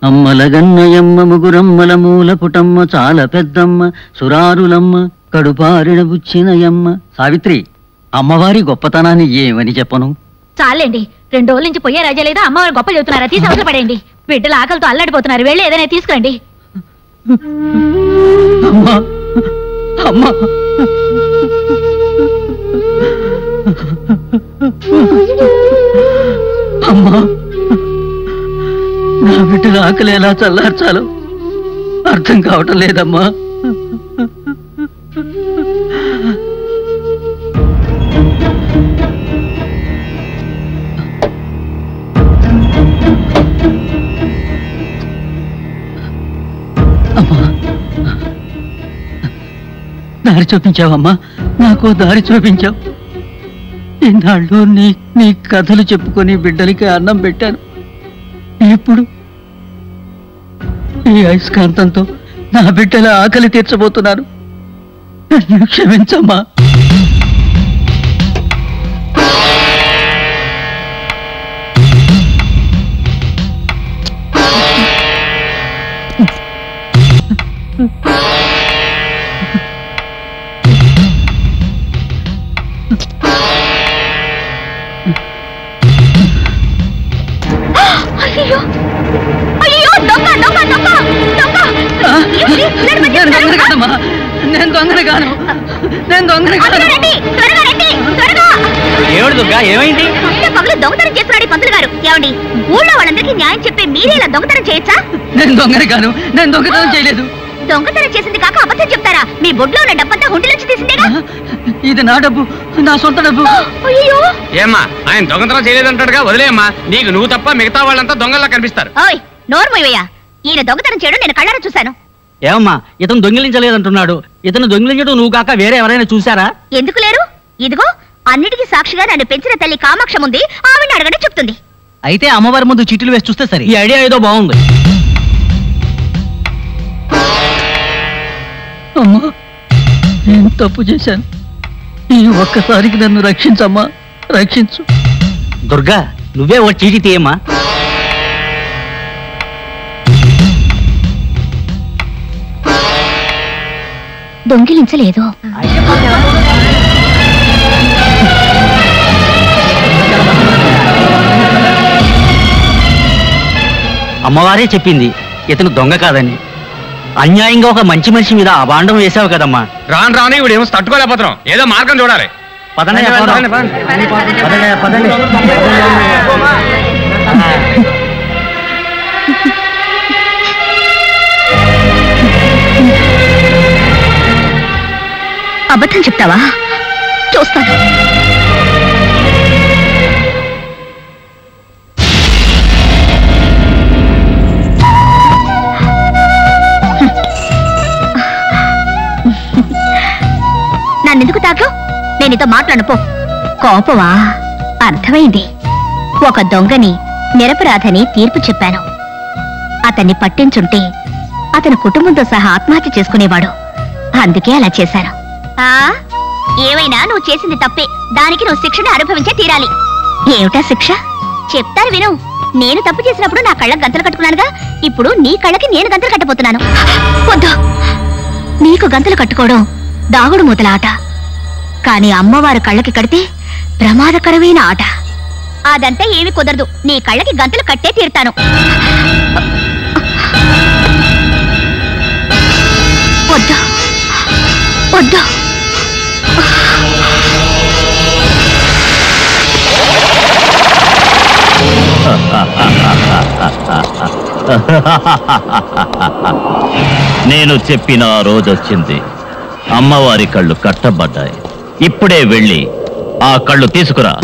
అమ్మలగన్నయమ్మ ముగురమ్మల మూల పుటమ్మ చాలా పెద్దమ్మ సురారులమ్మ కడుపారిన బుచ్చినయమ్మ. సావిత్రి, అమ్మవారి గొప్పతనాన్ని ఏమని చెప్పను? చాలండి, 2 రోజుల నుంచి పోయే రాజా లేదా అమ్మవారి గొప్ప చెబుతున్నారా? తీసి అవసరం పడేయండి. బిడ్డలు ఆకలితో అల్లాడిపోతున్నారు. వెళ్ళి ఏదైనా తీసుకురండి. అమ్మా, అమ్మా, అమ్మా, నా బిడ్డల ఆకలి ఎలా చల్లార్చాలో అర్థం కావటం లేదమ్మా. అమ్మా, దారి చూపించావమ్మా, నాకు దారి చూపించావు. ఇన్నాళ్ళు నీ కథలు చెప్పుకొని బిడ్డలకి అన్నం పెట్టాను. ఇప్పుడు ఈ అయస్కాంతంతో నా బిడ్డల ఆకలి తీర్చబోతున్నాను. నన్ను క్షమించమ్మా. నేను దొంగని కాను. ఏమిటి దుర్గా, ఏమైంది? దొంగతనం చేస్తున్నాడు పంతులు గారు. ఏమండి, ఊళ్ళో వాళ్ళందరికీ న్యాయం చెప్పి మీరే ఇలా దొంగతనం చేయొచ్చా? నేను దొంగని కాను. నేను దొంగతనం చేయలేదు. దొంగతనం చేసింది కాక అబద్ధం చెప్తారా? మీ బొడ్లో ఉన్న డబ్బంతా హుండీలోంచి తీసిందేగా. ఇది నా డబ్బు, నా సొంత డబ్బు. అయ్యో, ఏమ్మా, ఆయన దొంగతనం చేయలేదంటాడుగా, వదిలేమ్మా. నీకు నువ్వు తప్ప మిగతా వాళ్ళంతా దొంగల్లా కనిపిస్తారు. ఓయ్ నోర్మయ్యా, ఈయన దొంగతనం చేయడం నేను కళ్ళారా చూశాను. ఏమమ్మా, ఇతను దొంగిలించలేదంటున్నాడు. ఇతను దొంగిలించడం నువ్వు కాక వేరే ఎవరైనా చూసారా? ఎందుకు లేరు? ఇదిగో అన్నిటికీ సాక్షిగా నన్ను పెంచిన తల్లి కామాక్ష ఉంది. ఆవిడ అడగడం చెప్తుంది. అయితే అమ్మవారి ముందు చీటీలు వేసి చూస్తే సరే. ఈ ఐడియా ఏదో బాగుంది. అమ్మా, నేను తప్పు చేశాను. ఈ ఒక్కసారికి నన్ను రక్షించమ్మా, రక్షించు. దుర్గా, నువ్వే ఓ చీటీ తీయమ్మా. దొంగిలించలేదు. అమ్మవారే చెప్పింది ఇతను దొంగ కాదని. అన్యాయంగా ఒక మంచి మనిషి మీద అభాండం వేసావు కదమ్మా. రాను రాని ఇవిడేమో తట్టుకోలేకపోతున్నాం. ఏదో మార్గం చూడాలి. అబద్ధం చెప్తావా? చూస్తాను. నన్నెందుకు తాకు? నేను ఇతో మాట్లాడను పో. కోపమా? అర్థమైంది. ఒక దొంగని నిరపరాధని తీర్పు చెప్పాను. అతన్ని పట్టించుంటే అతని కుటుంబంతో సహా ఆత్మహత్య చేసుకునేవాడు. అందుకే అలా చేశాను. ఏమైనా నువ్వు చేసింది తప్పే. దానికి నువ్వు శిక్షను అనుభవించే తీరాలి. ఏమిటా శిక్ష? చెప్తాను విను. నేను తప్పు చేసినప్పుడు నా కళ్ళకు గంతలు కట్టుకున్నానుగా. ఇప్పుడు నీ కళ్ళకి నేను గంతలు కట్టబోతున్నాను. వద్దు, నీకు గంతలు కట్టుకోవడం దాగుడు మూతల ఆట. కానీ అమ్మవారు కళ్ళకి కడితే ప్రమాదకరమైన ఆట. అదంతా ఏమీ కుదరదు. నీ కళ్ళకి గంతలు కట్టే తీరుతాను. వద్దు, వద్దు. నేను చెప్పిన ఆ రోజొచ్చింది. అమ్మవారి కళ్ళు కట్టబడ్డాయి. ఇప్పుడే వెళ్ళి ఆ కళ్ళు తీసుకురా.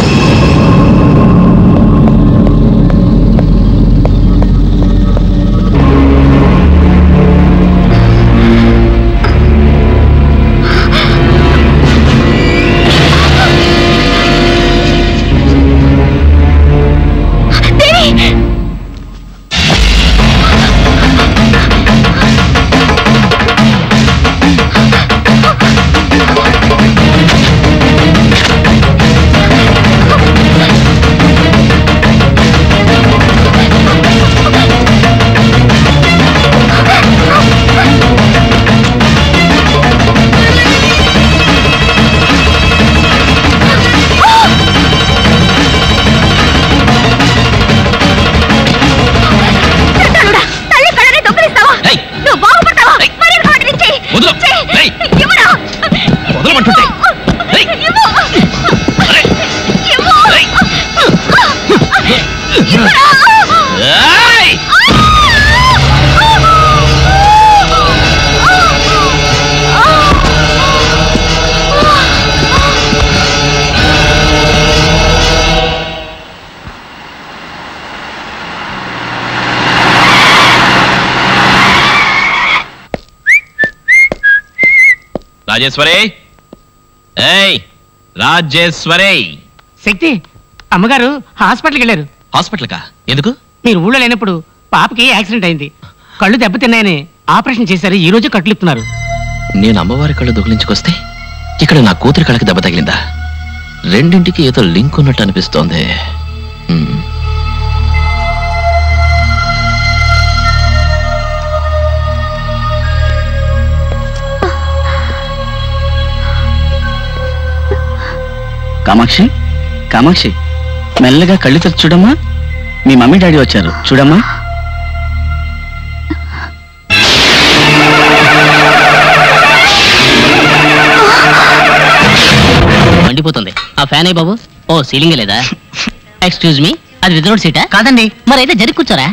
రాజేశ్వరి, ఏయ్ రాజేశ్వరి. శక్తి అమ్మగారు హాస్పిటల్కి వెళ్ళారు. హాస్పిటల్కా? ఎందుకు? మీరు ఊళ్ళో లేనప్పుడు పాపకి యాక్సిడెంట్ అయింది, కళ్ళు దెబ్బతిన్నాయని ఆపరేషన్ చేశారు. ఈ రోజు కట్లు ఇస్తున్నారు. నేను అమ్మవారి కళ్ళు దొగిలించుకొస్తే ఇక్కడ నా కూతురి కళ్ళకి దెబ్బ తగిలిందా? రెండింటికి ఏదో లింక్ ఉన్నట్టు అనిపిస్తోంది. కామాక్షి, కామాక్షి, మెల్లగా కళ్ళు తెరిచి చూడమ్మా. మీ మమ్మీ డాడీ వచ్చారు, చూడమ్మా. మండిపోతుంది. ఆ ఫ్యాన్ అయ్యి బాబు. ఓ సీలింగ్ లేదా? ఎక్స్క్యూజ్ మీ, అది రిజర్వ్ సీటా? కాదండి. మరైతే జరిగి కూర్చోరా.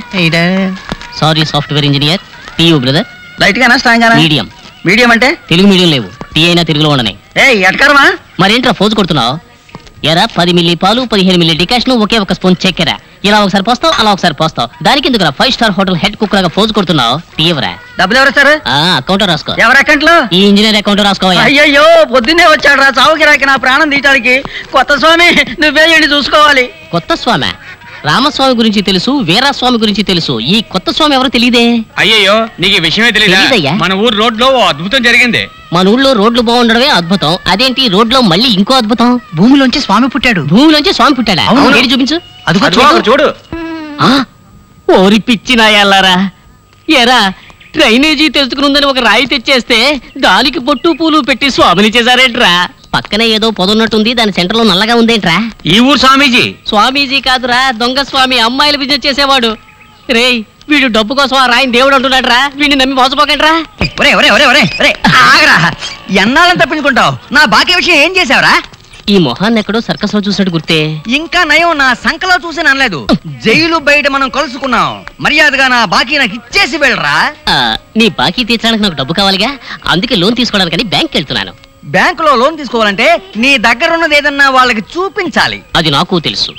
Sorry software engineer. టీయూ బ్రదర్. లైట్ గానా స్ట్రాంగ్ గానా? మీడియం. మీడియం అంటే తెలుగు మీడియం లేవు, టీ అయినా తెలుగులో ఉండని. ఎట్కరమా? మరేంట్రా ఫోజు కొడుతున్నావు? ఎరా 10 మిల్లీ పాలు, 15 మిల్లీ డికాషన్, ఒకే ఒక స్పూన్ చక్కెర. ఇలా ఒకసారి పోస్తావు, అలా ఒకసారి పోస్తావు. దానికి ఎందుకు 5 స్టార్ హోటల్ హెడ్ కుక్ లాగా ఫోజు కొడుతున్నావు? టీ ఎవరా? డబ్బులు ఎవరు సార్? అకౌంట్ రాసుకో. ఎవరి అకౌంట్ లో? ఈ ఇంజనీర్ అకౌంట్ రాసుకోవాలి. అయ్యయ్యో, పొద్దున్నే వచ్చాడు రా చావుకి రాకి నా ప్రాణం తీయటానికి. కొత్త స్వామి నువ్వే ఏంటి చూసుకోవాలి. కొత్త స్వామి? రామస్వామి గురించి తెలుసు, వీరాస్వామి గురించి తెలుసు. ఈ కొత్త స్వామి ఎవరో తెలియదే. అయ్యయ్యో, నీకు ఈ విషయమే తెలీదయ్యా. తెలియదా? మన ఊరు రోడ్లో ఓ అద్భుతం జరిగింది. మన ఊళ్ళో రోడ్లు బాగుండడమే అద్భుతం. అదేంటి రోడ్లో మళ్ళీ ఇంకో అద్భుతం? భూమిలోంచి స్వామి పుట్టాడు. భూమిలోంచి స్వామి పుట్టాడా? ఏది చూపించు. అదిగో చూడు. ఓరి పిచ్చినాయాలారా, ఎరా డ్రైనేజీ తెలుసుకునుందని ఒక రాయి తెచ్చేస్తే దానికి పొట్టు పూలు పెట్టి స్వామిని చేశారేంట్రా? పక్కనే ఏదో పొదన్నట్టుంది, దాని సెంటర్ లో నల్లగా ఉందేంట్రా? ఈ ఊరు స్వామీజీ. స్వామీజీ కాదురా, దొంగ స్వామి. అమ్మాయిల బిజినెస్ చేసేవాడు. రేయ్, వీడు డబ్బు కోసం ఆ రాయిని దేవుడు అంటున్నాడు రా. వీడిని నమ్మి మోసపోకండి రా. ఎన్నాళ్ళని తప్పించుకుంటావు? నా బాకీ విషయం ఏం చేసావురా? ఈ మొహాన్ని ఎక్కడో సర్కస్ లో చూసాడు గుర్తే. ఇంకా నయం, నా సంకలో చూసి అనలేదు. జైలు బయట మనం కలుసుకున్నాం. మర్యాదగా నా బాకీ నాకు ఇచ్చేసి వెళ్ళరా. నీ బాకీ తీర్చడానికి నాకు డబ్బు కావాలిగా, అందుకే లోన్ తీసుకోవడానికి బ్యాంక్ వెళ్తున్నాను. బ్యాంకులో లోన్ తీసుకోవాలంటే నీ దగ్గర ఉన్నది ఏదన్నా వాళ్ళకి చూపించాలి. అది నాకు తెలుసు.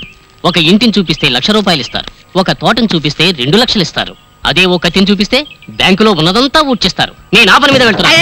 ఒక ఇంటిని చూపిస్తే 1,00,000 రూపాయలు ఇస్తారు, ఒక తోటను చూపిస్తే 2 లక్షలు ఇస్తారు. అదే ఒక కత్తిని చూపిస్తే బ్యాంకులో ఉన్నదంతా ఊడ్చేస్తారు. నేను ఆ పని మీద వెళ్తున్నా.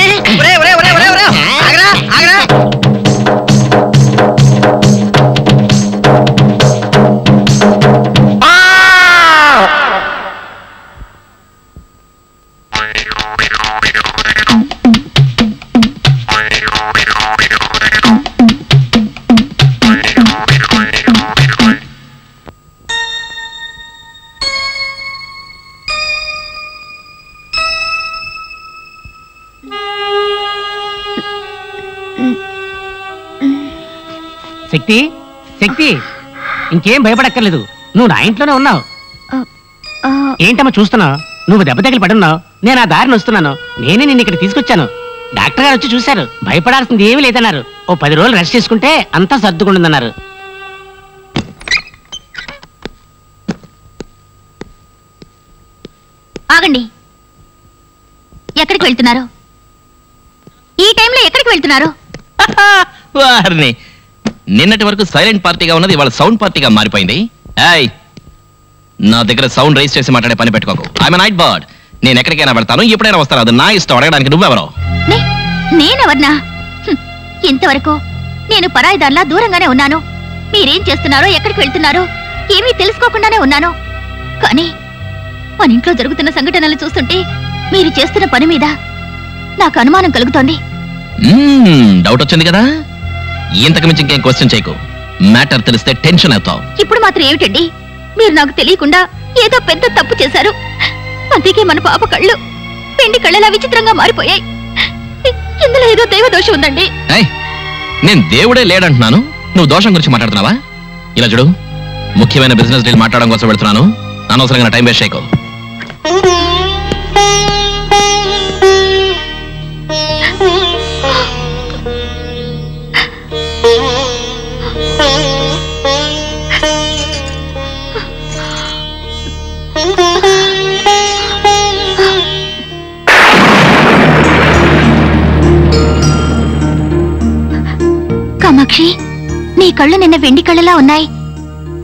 శక్తి, శక్తి, ఇంకేం భయపడక్కర్లేదు. నువ్వు నా ఇంట్లోనే ఉన్నావు. ఏంటమ్మా చూస్తున్నావు? నువ్వు దెబ్బ తగిలి పడున్నావు. నేను ఆ దారిని వస్తున్నాను. నేనే నిన్ను ఇక్కడ తీసుకొచ్చాను. డాక్టర్ గారు వచ్చి చూశారు. భయపడాల్సింది ఏమీ లేదన్నారు. ఓ 10 రోజులు రెస్ట్ చేసుకుంటే అంతా సర్దుకుంటుందన్నారు. ఆగండి. ఎక్కడికి వెళ్తున్నారు? ఈ టైంలో ఎక్కడికి వెళ్తున్నారు? వారిని నిన్నటి వరకు సైలెంట్ పార్టీగా ఉన్నది ఇవాళ సౌండ్ పార్టీగా మారిపోయింది. ఏయ్, నా దగ్గర సౌండ్ రైజ్ చేసి మాట్లాడే పని పెట్టుకోకు. I'm night bird. నేను ఎక్కడికైనా వెళ్తాను, ఎప్పుడైనా వస్తాను. అది నా ఇష్టం. అడగడానికి నువ్వెవరో? నేనెవర్నా? ఇంతవరకు నేను పరాయిదాన్లా దూరంగానే ఉన్నాను. మీరేం చేస్తున్నారో, ఎక్కడికి వెళ్తున్నారో ఏమీ తెలుసుకోకుండానే ఉన్నాను. కానీ మన ఇంట్లో జరుగుతున్న సంఘటనలు చూస్తుంటే మీరు చేస్తున్న పని మీద నాకు అనుమానం కలుగుతోంది. డౌట్ వచ్చింది కదా? ఇంతకు మించి ఇంకేం క్వశ్చన్ చేయకు. మ్యాటర్ తెలిస్తే టెన్షన్ అవుతావు. ఇప్పుడు మాత్రం ఏమిటండి, మీరు నాకు తెలియకుండా ఏదో పెద్ద తప్పు చేశారు. అందుకే మన పాప కళ్ళు పెండి కళ్ళలా విచిత్రంగా మారిపోయాయి. ఇందులో ఏదో దైవ దోషం ఉందండి. నేను దేవుడే లేడంటున్నాను, నువ్వు దోషం గురించి మాట్లాడుతున్నావా? ఇలా చూడు, ముఖ్యమైన బిజినెస్ డీల్ మాట్లాడడం కోసం పెడుతున్నాను. అనవసరంగా టైం వేస్ట్ చేయకు. కామాక్షి, నీ కళ్ళు నిన్న వెండి కళ్ళలా ఉన్నాయి.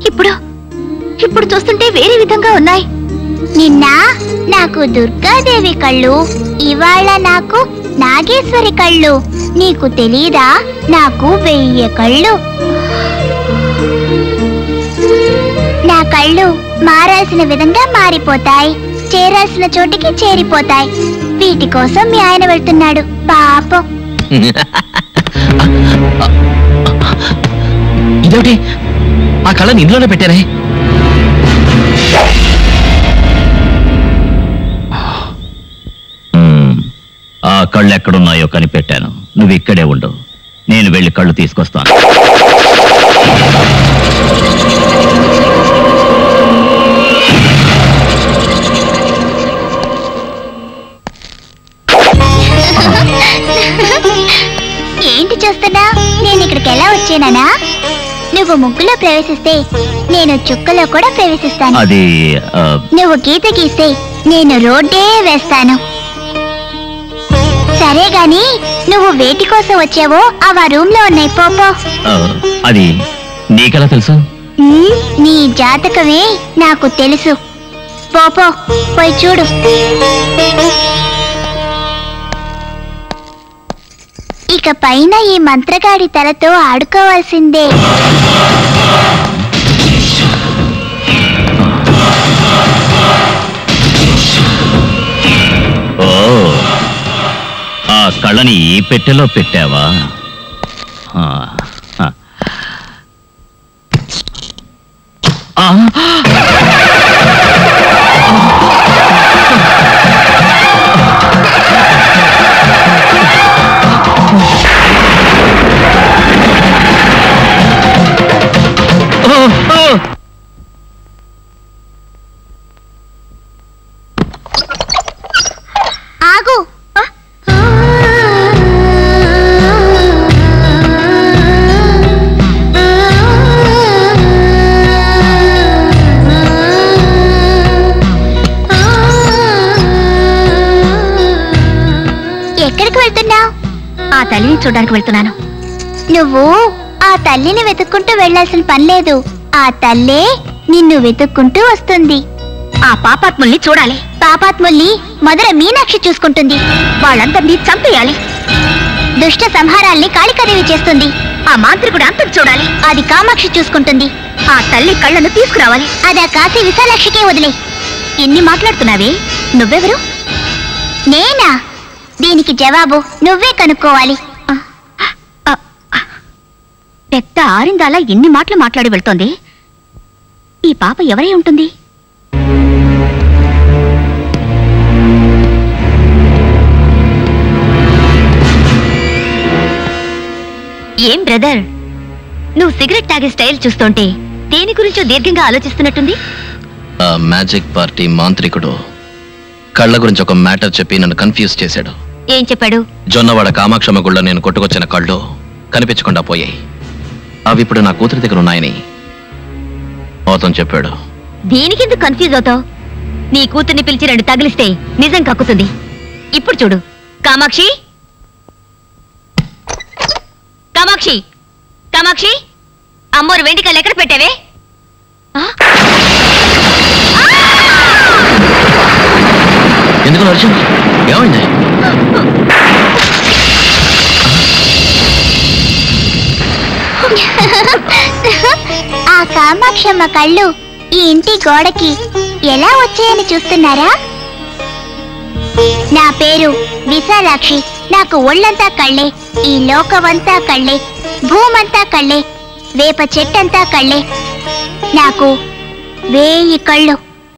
ఇప్పుడు చూస్తుంటే వేరే విధంగా ఉన్నాయి. నిన్న నాకు దుర్గాదేవి కళ్ళు, ఇవాళ నాకు నాగేశ్వరి కళ్ళు. నీకు తెలీదా? నాకు 1000 కళ్ళు. నా కళ్ళు మారాల్సిన విధంగా మారిపోతాయి, చేరాల్సిన చోటికి చేరిపోతాయి. వీటి కోసం మీ ఆయన వెళ్తున్నాడు పాపం. ఇదేమిటి? ఆ కళ్ళని ఇందులోనే పెట్టారే. ఆ కళ్ళు ఎక్కడున్నాయో కనిపెట్టాను. నువ్వు ఇక్కడే ఉండు, నేను వెళ్ళి కళ్ళు తీసుకొస్తాను. ఏంటి చూస్తున్నా? నేను ఇక్కడికి ఎలా వచ్చానా? నువ్వు ముగ్గులో ప్రవేశిస్తే నేను చుక్కలో కూడా ప్రవేశిస్తాను. అది నువ్వు గీత గీస్తే నేను రోడ్డే వేస్తాను. సరే గాని నువ్వు వేటి కోసం వచ్చావో అవి రూమ్ లో ఉన్నాయి. పోపో. అది నీకెలా తెలుసు? నీ జాతకమే నాకు తెలుసు. పోపో, పోయి చూడు. ఇక పైన ఈ మంత్రగాడి తలతో ఆడుకోవాల్సిందే. ఓ, ఆ కళ్ళని ఈ పెట్టెలో పెట్టావా? ఆగు. ఎక్కడికి వెళ్తున్నావు? ఆ తల్లిని చూడడానికి వెళ్తున్నాను. నువ్వు ఆ తల్లిని వెతుక్కుంటూ వెళ్లాల్సిన పని లేదు. ఆ తల్లే నిన్ను వెతుక్కుంటూ వస్తుంది. ఆ పాపాత్ముల్ని చూడాలి. పాపాత్ముల్ని మొదట మీనాక్షి చూసుకుంటుంది. వాళ్ళందరినీ చంపేయాలి. దుష్ట సంహారాల్ని కాళికాదేవి చేస్తుంది. ఆ మాంత్రికుడు అంతం చూడాలి. అది కామాక్షి చూసుకుంటుంది. ఆ తల్లి కళ్ళను తీసుకురావాలి. అది ఆ కాశీ విశాలాక్షికే వదిలే. ఎన్ని మాట్లాడుతున్నావే? నువ్వెవరు? నేనా? దీనికి జవాబు నువ్వే కనుక్కోవాలి. పెద్ద ఆరిందాలా ఎన్ని మాటలు మాట్లాడి వెళ్తోంది. ఈ పాప ఎవరై ఉంటుంది? ఏం బ్రదర్, నువ్వు సిగరెట్ తాగే స్టైల్ చూస్తుంటే దేని గురించో దీర్ఘంగా ఆలోచిస్తున్నట్టుంది. ఆ మ్యాజిక్ పార్టీ మాంత్రికుడు కళ్ళ గురించి ఒక మ్యాటర్ చెప్పి నన్ను కన్ఫ్యూజ్ చేశాడు. ఏం చెప్పాడు? జొన్నవాడ కామాక్షమ్మ గుళ్ళో నేను కొట్టుకొచ్చిన కళ్ళు కనిపించకుండా పోయాయి. అవి ఇప్పుడు నా కూతురి దగ్గర ఉన్నాయని అతను చెప్పాడు. దీనికెందుకు కన్ఫ్యూజ్ అవుతావు? నీ కూతుర్ని పిలిచి 2 తగిలిస్తే నిజం కక్కుతుంది. ఇప్పుడు చూడు. కామాక్షి, కామాక్షి, కామాక్షి, అమ్మోరు వెండికలు ఎక్కడ పెట్టావే? ఎందుకు అర్జున్, ఏమైంది? ఆ కామాక్షమ్మ కళ్ళు ఈ ఇంటి గోడకి ఎలా వచ్చాయని చూస్తున్నారా? నా పేరు విశాలాక్షి. నాకు ఒళ్ళంతా కళ్ళే, ఈ లోకమంతా కళ్ళే, భూమంతా కళ్ళే, వేప చెట్టంతా కళ్ళే. నాకు 1000 కళ్ళు.